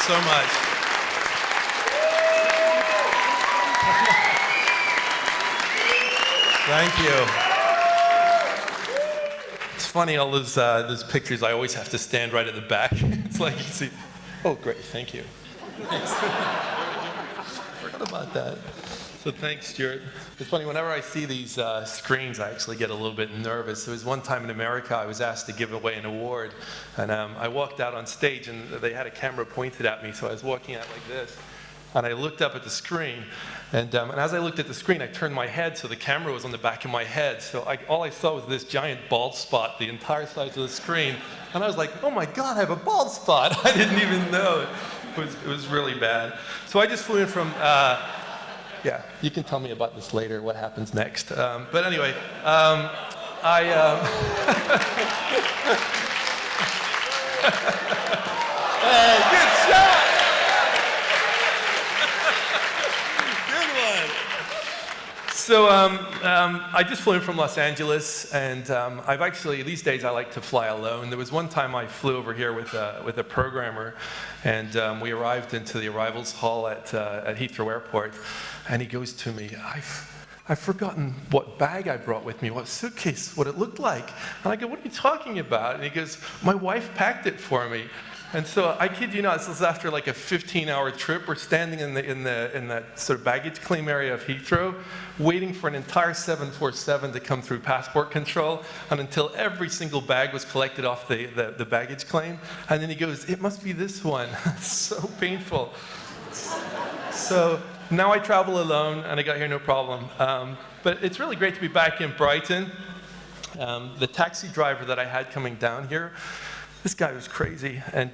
so much. Thank you. It's funny, all those pictures, I always have to stand right at the back. It's like, you see, oh, great, thank you. Thanks. Forgot about that. So thanks, Stuart. It's funny, whenever I see these screens, I actually get a little bit nervous. There was one time in America, I was asked to give away an award, and I walked out on stage, and they had a camera pointed at me, so I was walking out like this, and I looked up at the screen, and as I looked at the screen, I turned my head, so the camera was on the back of my head, so all I saw was this giant bald spot, the entire size of the screen, and I was like, oh my God, I have a bald spot. I didn't even know. It was really bad. So I just flew in from, yeah, you can tell me about this later, what happens next. But anyway, Hey, good shot! Good one. So I just flew in from Los Angeles, and I've actually, these days I like to fly alone. There was one time I flew over here with a programmer, and we arrived into the arrivals hall at Heathrow Airport, and he goes to me, I've forgotten what bag I brought with me, what suitcase, what it looked like. And I go, what are you talking about? And he goes, my wife packed it for me. And so I kid you not, this was after like a 15-hour trip. We're standing in that sort of baggage claim area of Heathrow, waiting for an entire 747 to come through passport control, and until every single bag was collected off the baggage claim. And then he goes, it must be this one. It's so painful. So now I travel alone, and I got here no problem. But it's really great to be back in Brighton. The taxi driver that I had coming down here, this guy was crazy, and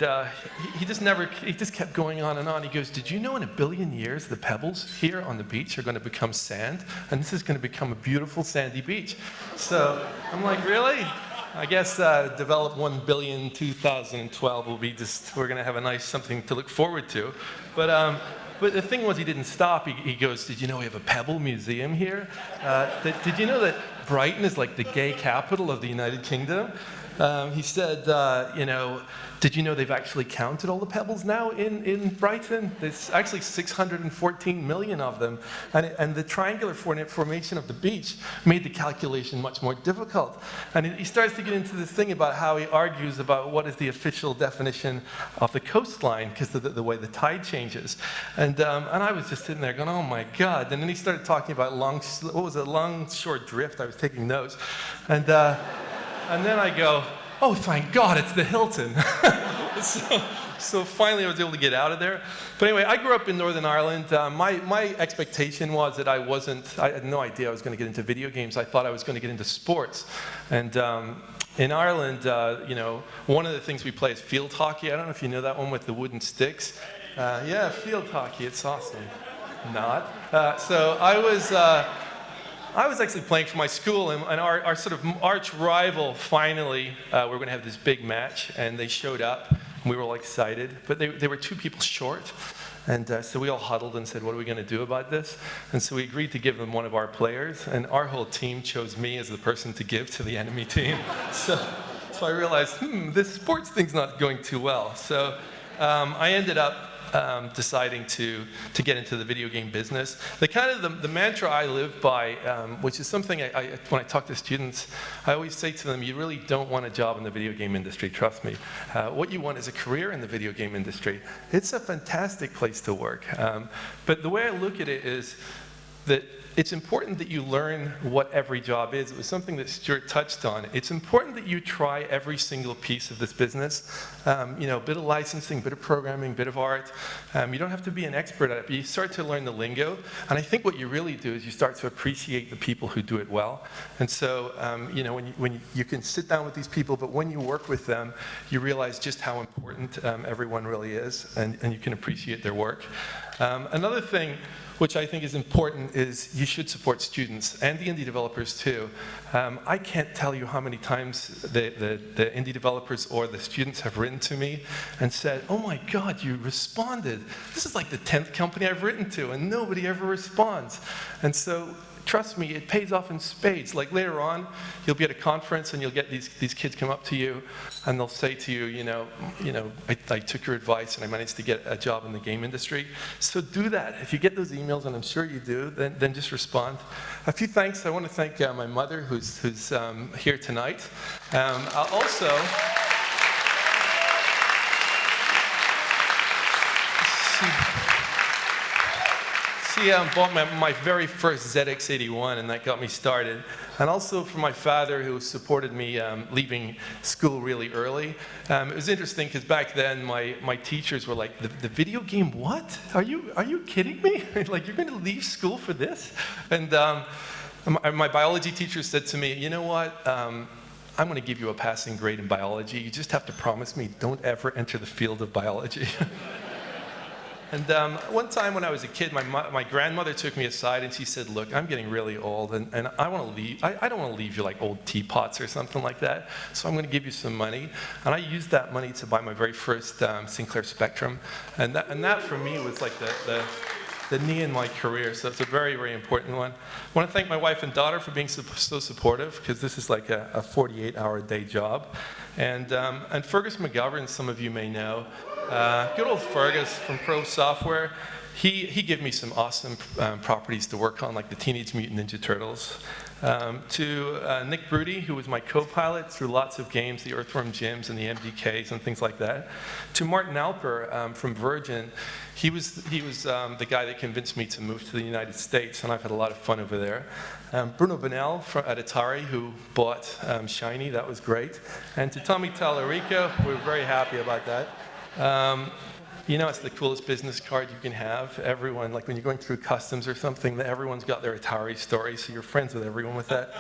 he just kept going on and on. He goes, did you know in 1 billion years the pebbles here on the beach are going to become sand, and this is going to become a beautiful sandy beach? So I'm like, really? I guess develop 1 billion 2012 will be we're going to have a nice something to look forward to. But the thing was, he didn't stop. He goes, did you know we have a Pebble Museum here? Did you know that Brighton is like the gay capital of the United Kingdom? He said, did you know they've actually counted all the pebbles now in Brighton? There's actually 614 million of them. And the triangular formation of the beach made the calculation much more difficult. And he starts to get into this thing about how he argues about what is the official definition of the coastline, because of the way the tide changes. And I was just sitting there going, oh my God. And then he started talking about longshore drift. I was taking notes. And then I go, oh, thank God, it's the Hilton. So finally I was able to get out of there. But anyway, I grew up in Northern Ireland. My expectation was that I had no idea I was going to get into video games. I thought I was going to get into sports. And in Ireland, one of the things we play is field hockey. I don't know if you know that one with the wooden sticks. Yeah, field hockey, it's awesome. Not. So I was actually playing for my school, and our sort of arch rival, finally, we're going to have this big match, and they showed up, and we were all excited, but they were 2 people short, and so we all huddled and said, what are we going to do about this? And so we agreed to give them one of our players, and our whole team chose me as the person to give to the enemy team. So I realized, this sports thing's not going too well. So I ended up deciding to get into the video game business. The mantra I live by, which is something when I talk to students, I always say to them, you really don't want a job in the video game industry, trust me. What you want is a career in the video game industry. It's a fantastic place to work. But the way I look at it is that it's important that you learn what every job is. It was something that Stuart touched on. It's important that you try every single piece of this business. A bit of licensing, a bit of programming, a bit of art. You don't have to be an expert at it, but you start to learn the lingo. And I think what you really do is you start to appreciate the people who do it well. And so, when you can sit down with these people, but when you work with them, you realize just how important everyone really is, and you can appreciate their work. Another thing which I think is important, is you should support students and the indie developers too. I can't tell you how many times the indie developers or the students have written to me and said, oh my God, you responded. This is like the 10th company I've written to and nobody ever responds. And so trust me, it pays off in spades. Like later on, you'll be at a conference and you'll get these kids come up to you and they'll say to you, I took your advice and I managed to get a job in the game industry. So do that. If you get those emails, and I'm sure you do, then just respond. A few thanks. I want to thank my mother who's here tonight. Also, she bought my very first ZX81, and that got me started. And also for my father, who supported me leaving school really early. It was interesting because back then my teachers were like, the video game, what? Are you kidding me? Like, you're going to leave school for this? And my biology teacher said to me, you know what? I'm going to give you a passing grade in biology. You just have to promise me don't ever enter the field of biology. And one time when I was a kid, my grandmother took me aside and she said, look, I'm getting really old and I want to leave. I don't want to leave you like old teapots or something like that. So I'm going to give you some money. And I used that money to buy my very first Sinclair Spectrum. And that for me was like the knee in my career. So it's a very, very important one. I want to thank my wife and daughter for being so supportive, because this is like a 48-hour-a-day job. And Fergus McGovern, some of you may know. Good old Fergus from Pro Software. He gave me some awesome properties to work on, like the Teenage Mutant Ninja Turtles. To Nick Broody, who was my co-pilot through lots of games, the Earthworm Jims and the MDKs and things like that. To Martin Alper from Virgin. He was the guy that convinced me to move to the United States, and I've had a lot of fun over there. Bruno Bonnell at Atari, who bought Shiny, that was great. And to Tommy Tallarico, we're very happy about that. It's the coolest business card you can have. Everyone, like when you're going through customs or something, everyone's got their Atari story, so you're friends with everyone with that.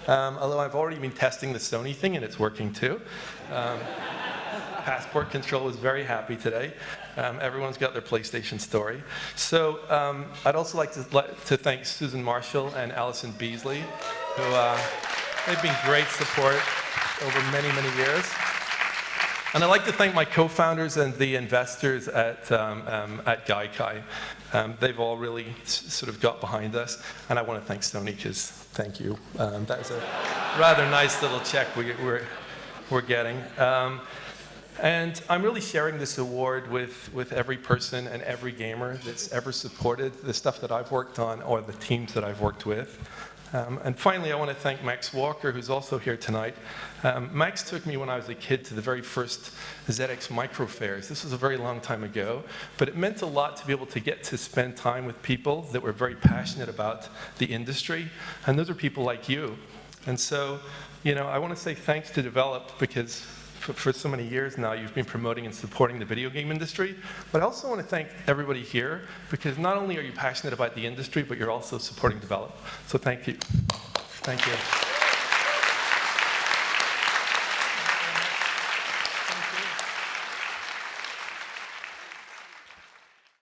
Although I've already been testing the Sony thing, and it's working too. Passport Control was very happy today. Everyone's got their PlayStation story. So I'd also like to thank Susan Marshall and Allison Beasley, who they've been great support over many, many years. And I'd like to thank my co-founders and the investors at Gaikai. They've all really sort of got behind us. And I want to thank Sony, because thank you. That was a rather nice little check we're getting. And I'm really sharing this award with every person and every gamer that's ever supported the stuff that I've worked on or the teams that I've worked with. And finally, I want to thank Max Walker, who's also here tonight. Max took me when I was a kid to the very first ZX Micro Fairs. This was a very long time ago, but it meant a lot to be able to get to spend time with people that were very passionate about the industry, and those are people like you. And so, I want to say thanks to Develop, because for so many years now, you've been promoting and supporting the video game industry. But I also want to thank everybody here, because not only are you passionate about the industry, but you're also supporting Develop. So thank you. Thank you.